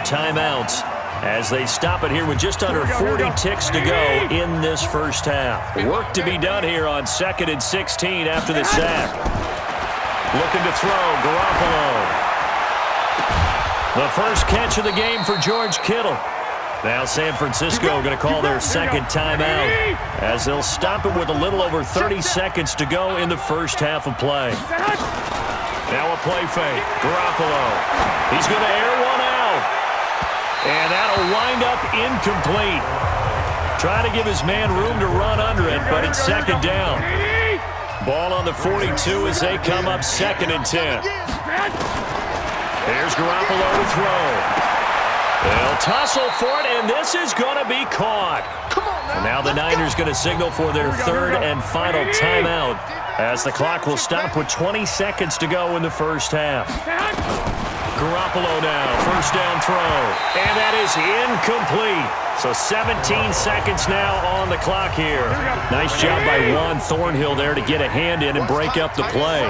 timeouts as they stop it here with just under 40 ticks to go in this first half. Work to be done here on 2nd and 16 after the sack. Looking to throw, Garoppolo. The first catch of the game for George Kittle. Now San Francisco going to call their second timeout as they'll stop it with a little over 30 seconds to go in the first half of play. Now a play fake. Garoppolo. He's going to air one out. And that'll wind up incomplete. Trying to give his man room to run under it, but it's second down. Ball on the 42 as they come up 2nd and 10. Here's Garoppolo to throw. They'll tussle for it, and this is going to be caught. And now the Niners going to signal for their third and final timeout as the clock will stop with 20 seconds to go in the first half. Garoppolo now, first down throw, and that is incomplete. So 17 seconds now on the clock here. Nice job by Juan Thornhill there to get a hand in and break up the play.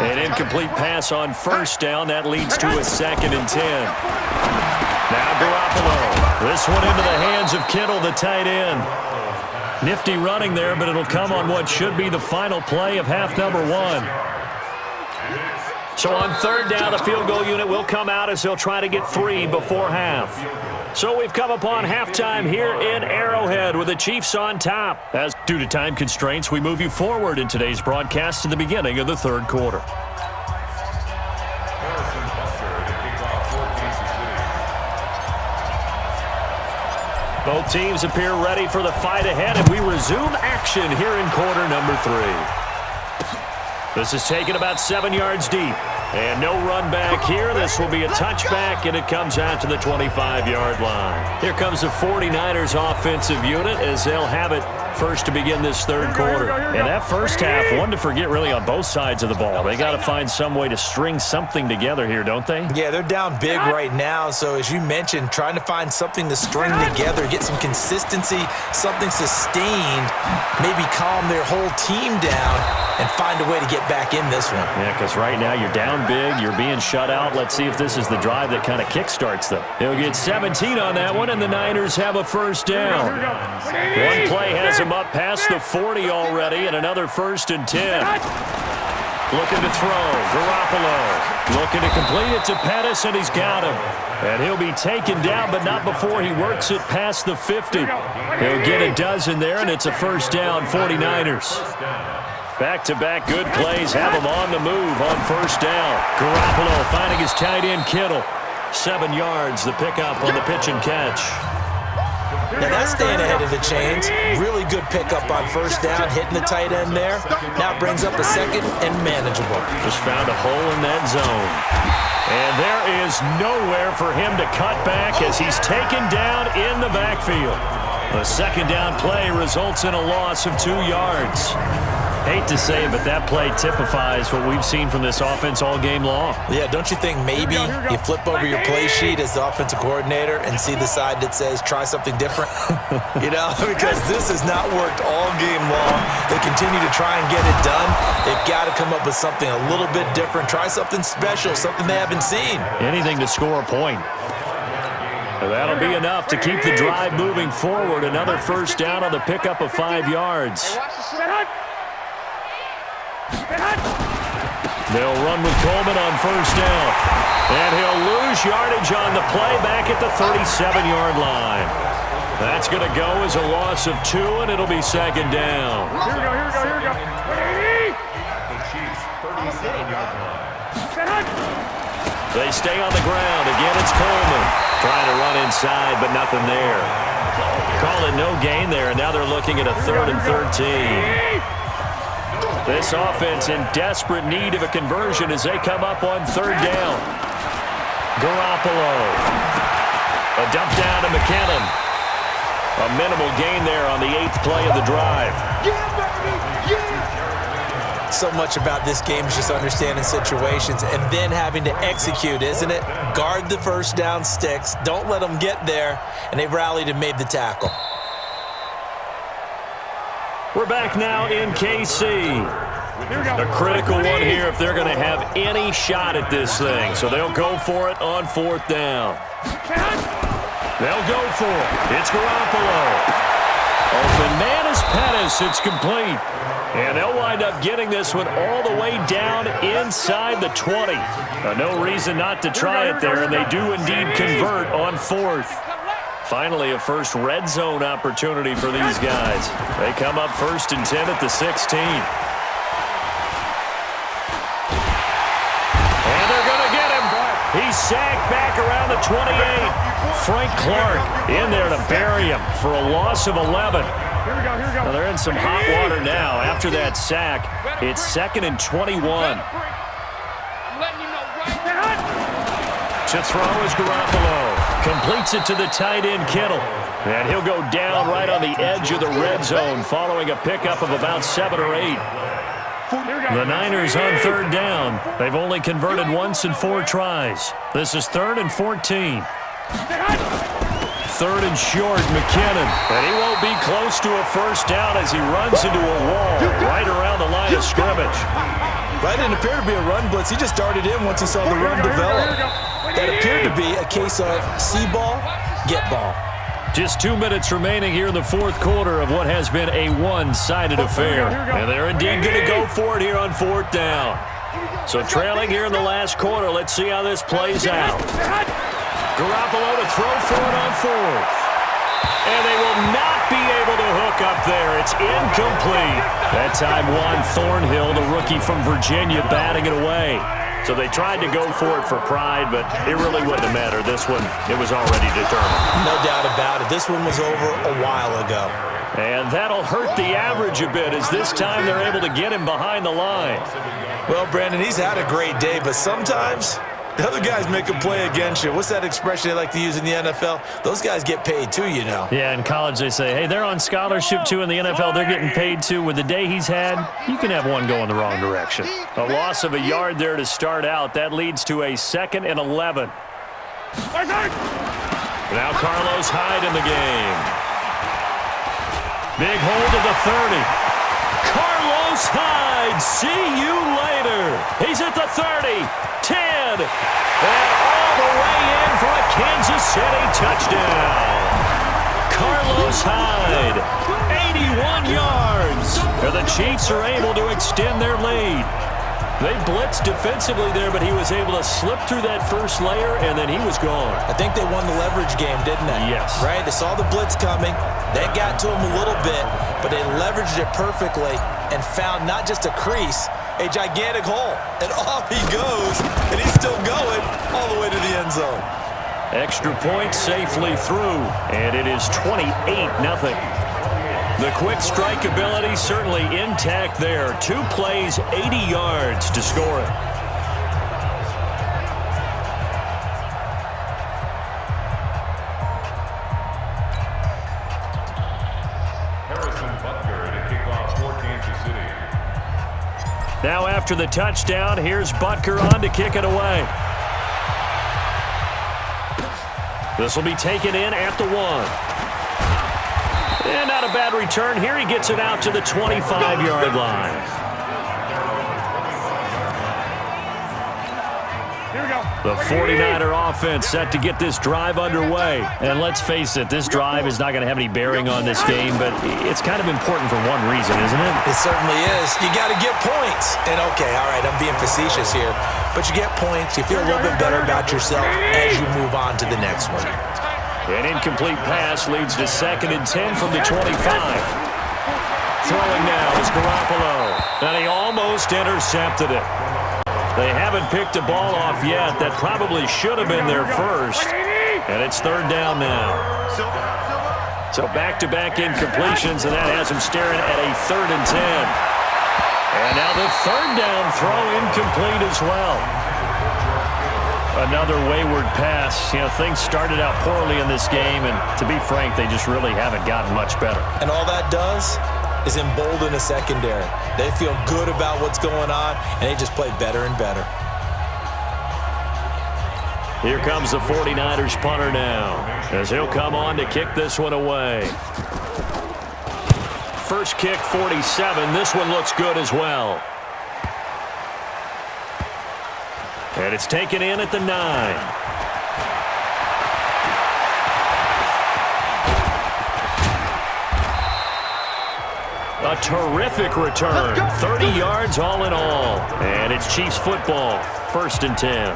An incomplete pass on first down. That leads to a 2nd and 10. Now Garoppolo. This one into the hands of Kittle, the tight end. Nifty running there, but it'll come on what should be the final play of half number 1. So on third down, the field goal unit will come out as they'll try to get 3 before half. So we've come upon halftime here in Arrowhead with the Chiefs on top. As due to time constraints, we move you forward in today's broadcast to the beginning of the third quarter. Both teams appear ready for the fight ahead, and we resume action here in quarter number 3. This is taken about 7 yards deep. And no run back here. This will be a touchback, and it comes out to the 25-yard line. Here comes the 49ers offensive unit as they'll have it first to begin this third quarter. And that first half, one to forget really on both sides of the ball. They got to find some way to string something together here, don't they? Yeah, they're down big right now. So as you mentioned, trying to find something to string together, get some consistency, something sustained, maybe calm their whole team down and find a way to get back in this one. Yeah, because right now you're down big, you're being shut out. Let's see if this is the drive that kind of kickstarts them. He'll get 17 on that one, and the Niners have a first down. One play has him up past the 40 already, and another 1st and 10. Looking to throw, Garoppolo. Looking to complete it to Pettis, and he's got him. And he'll be taken down, but not before he works it past the 50. He'll get a dozen there, and it's a first down, 49ers. Back-to-back good plays have him on the move on first down. Garoppolo finding his tight end Kittle. 7 yards, the pickup on the pitch and catch. Now that's staying ahead of the chains. Really good pickup on first down, hitting the tight end there. Now brings up a second and manageable. Just found a hole in that zone. And there is nowhere for him to cut back as he's taken down in the backfield. The second down play results in a loss of 2 yards. Hate to say it, but that play typifies what we've seen from this offense all game long. Yeah, don't you think maybe you flip over your play sheet as the offensive coordinator and see the side that says try something different? You know, because this has not worked all game long. They continue to try and get it done. They've got to come up with something a little bit different. Try something special, something they haven't seen. Anything to score a point. That'll be enough to keep the drive moving forward. Another first down on the pickup of 5 yards. They'll run with Coleman on first down. And he'll lose yardage on the play back at the 37-yard line. That's going to go as a loss of 2, and it'll be second down. Here we go. The Chiefs, 37-yard line. They stay on the ground. Again, it's Coleman. Trying to run inside, but nothing there. Call it no gain there, and now they're looking at a 3rd and 13. This offense in desperate need of a conversion as they come up on third down. Garoppolo. A dump down to McKinnon. A minimal gain there on the 8th play of the drive. So much about this game is just understanding situations and then having to execute, isn't it? Guard the first down sticks. Don't let them get there. And they rallied and made the tackle. We're back now in KC. A critical one here if they're going to have any shot at this thing. So they'll go for it on 4th down. They'll go for it. It's Garoppolo. Open man is Pettis. It's complete. And they'll wind up getting this one all the way down inside the 20. No reason not to try it there, and they do indeed convert on 4th. Finally, a first red zone opportunity for these guys. They come up 1st and 10 at the 16. And they're going to get him. He's sacked back around the 28. Frank Clark in there to bury him for a loss of 11. Well, they're in some hot water now. After that sack, it's 2nd and 21. To throw is Garoppolo. Completes it to the tight end, Kittle. And he'll go down right on the edge of the red zone following a pickup of about 7 or 8. The Niners on 3rd down. They've only converted once in 4 tries. This is 3rd and 14. 3rd and short, McKinnon. And he won't be close to a first down as he runs into a wall right around the line of scrimmage. That didn't appear to be a run blitz. He just darted in once he saw the run develop. That appeared to be a case of see ball, get ball. Just 2 minutes remaining here in the 4th quarter of what has been a one-sided affair. And they're indeed going to go for it here on 4th down. So trailing here in the last quarter, let's see how this plays out. Garoppolo to throw for it on 4th. And they will not be able to hook up there. It's incomplete. That time Juan Thornhill, the rookie from Virginia, batting it away. So they tried to go for it for pride, but it really wouldn't have mattered. This one, it was already determined. No doubt about it. This one was over a while ago. And that'll hurt the average a bit as this time they're able to get him behind the line. Well, Brandon, he's had a great day, but sometimes the other guys make a play against you. What's that expression they like to use in the NFL? Those guys get paid too, you know. Yeah, in college they say, hey, they're on scholarship too. In the NFL, they're getting paid too. With the day he's had, you can have one go in the wrong direction. A loss of a yard there to start out. That leads to a 2nd and 11. Now Carlos Hyde in the game. Big hold of the 30. Carlos Hyde, see you later. He's at the 30. 10, and all the way in for a Kansas City touchdown. Carlos Hyde, 81 yards. And the Chiefs are able to extend their lead. They blitzed defensively there, but he was able to slip through that first layer, and then he was gone. I think they won the leverage game, didn't they? Yes. Right? They saw the blitz coming. That got to him a little bit, but they leveraged it perfectly and found not just a crease, a gigantic hole. And off he goes, and he's still going all the way to the end zone. Extra point safely through, and it is 28-0. The quick strike ability certainly intact there. 2 plays, 80 yards to score it. Now after the touchdown, here's Butker on to kick it away. This will be taken in at the 1. And not a bad return here. He gets it out to the 25-yard line. The 49er offense set to get this drive underway. And let's face it, this drive is not going to have any bearing on this game, but it's kind of important for one reason, isn't it? It certainly is. You got to get points. And, okay, all right, I'm being facetious here. But you get points. You feel a little bit better about yourself as you move on to the next one. An incomplete pass leads to 2nd and 10 from the 25. Throwing now is Garoppolo. And he almost intercepted it. They haven't picked a ball off yet. That probably should have been their first. And it's 3rd down now. So back-to-back incompletions, and that has him staring at a 3rd and 10. And now the 3rd down throw incomplete as well. Another wayward pass. You know, things started out poorly in this game, and to be frank, they just really haven't gotten much better. And all that does is embolden the secondary. They feel good about what's going on, and they just play better and better. Here comes the 49ers punter now, as he'll come on to kick this one away. First kick, 47. This one looks good as well. And it's taken in at the 9. A terrific return. 30 yards all in all. And it's Chiefs football. 1st and 10.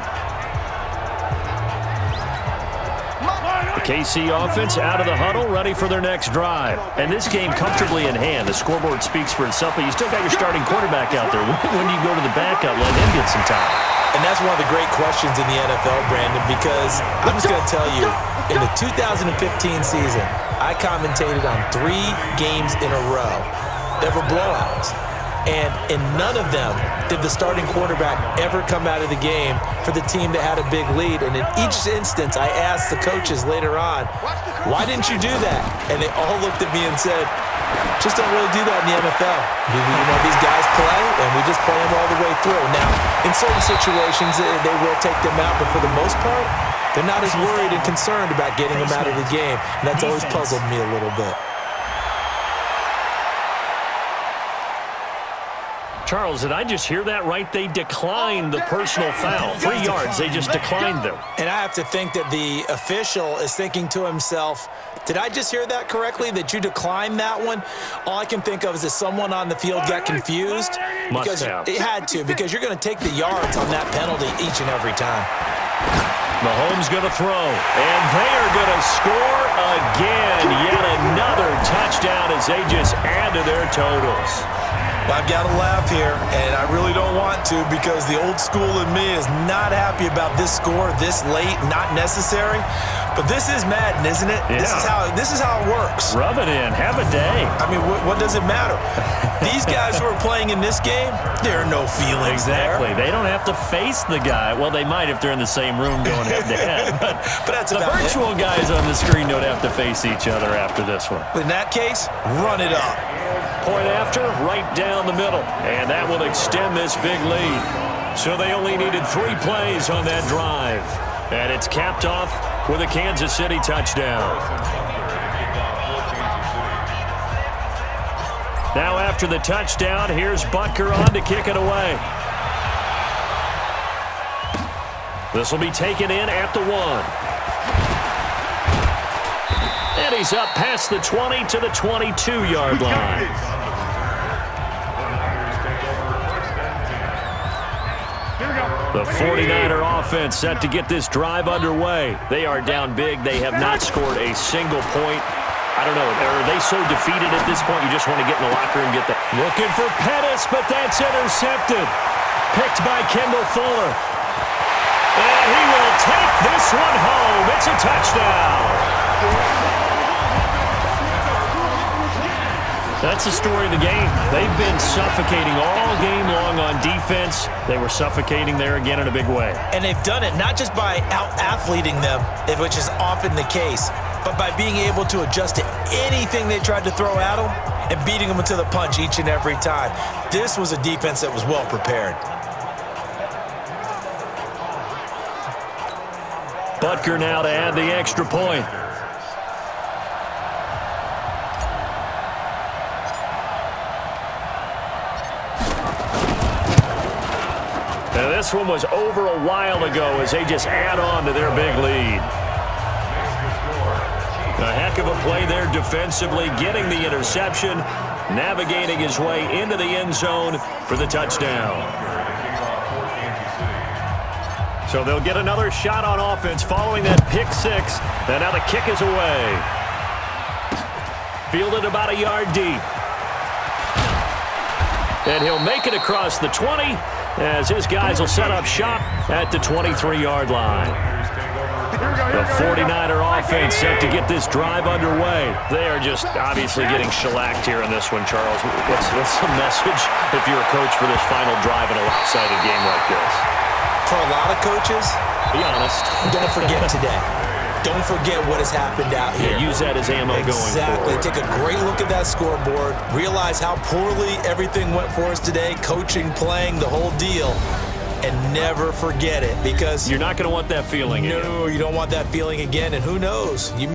The KC offense out of the huddle, ready for their next drive. And this game comfortably in hand. The scoreboard speaks for itself, but you still got your starting quarterback out there. When do you go to the backup, let him get some time? And that's one of the great questions in the NFL, Brandon, because I'm just going to tell you, in the 2015 season, I commentated on 3 games in a row that were blowouts. And in none of them did the starting quarterback ever come out of the game for the team that had a big lead. And in each instance, I asked the coaches later on, why didn't you do that? And they all looked at me and said, just don't really do that in the NFL. You know, these guys play, and we just play them all the way through. Now, in certain situations, they will take them out, but for the most part, they're not as worried and concerned about getting them out of the game. And that's always puzzled me a little bit. Charles, did I just hear that right? They declined the personal foul. 3 yards, they just declined them. And I have to think that the official is thinking to himself, did I just hear that correctly, that you declined that one? All I can think of is that someone on the field got confused. Must have. It had to, because you're going to take the yards on that penalty each and every time. Mahomes going to throw, and they are going to score again. Yet another touchdown as they just add to their totals. Well, I've got to laugh here, and I really don't want to, because the old school in me is not happy about this score this late, not necessary. But this is Madden, isn't it? Yeah. This is how it works. Rub it in. Have a day. I mean, what does it matter? These guys who are playing in this game, there are no feelings Exactly. there. They don't have to face the guy. Well, they might if they're in the same room going head-to-head. But that's the about virtual guys on the screen don't have to face each other after this one. In that case, run it up. Point after, right down the middle. And that will extend this big lead. So they only needed 3 plays on that drive. And it's capped off with a Kansas City touchdown. Now after the touchdown, here's Butker on to kick it away. This will be taken in at the 1. And he's up past the 20 to the 22-yard line. The 49er offense set to get this drive underway. They are down big. They have not scored a single point. I don't know. Are they so defeated at this point you just want to get in the locker room and get that? Looking for Pettis, but that's intercepted. Picked by Kendall Fuller. And he will take this one home. It's a touchdown. That's the story of the game. They've been suffocating all game long on defense. They were suffocating there again in a big way. And they've done it not just by out-athleting them, which is often the case, but by being able to adjust to anything they tried to throw at them and beating them to the punch each and every time. This was a defense that was well prepared. Butker now to add the extra point. Now this one was over a while ago as they just add on to their big lead. A heck of a play there defensively, getting the interception, navigating his way into the end zone for the touchdown. So they'll get another shot on offense following that pick 6. And now the kick is away. Fielded about a yard deep. And he'll make it across the 20 as his guys will set up shop at the 23-yard line. The 49er offense set to get this drive underway. They are just obviously getting shellacked here in this one, Charles. What's the message if you're a coach for this final drive in a lopsided game like this? For a lot of coaches, be honest, don't forget today. Don't forget what has happened out here. Yeah, use that as ammo going forward. Exactly. Take a great look at that scoreboard. Realize how poorly everything went for us today. Coaching, playing, the whole deal. And never forget it, because you're not going to want that feeling again. No, you don't want that feeling again. And who knows? You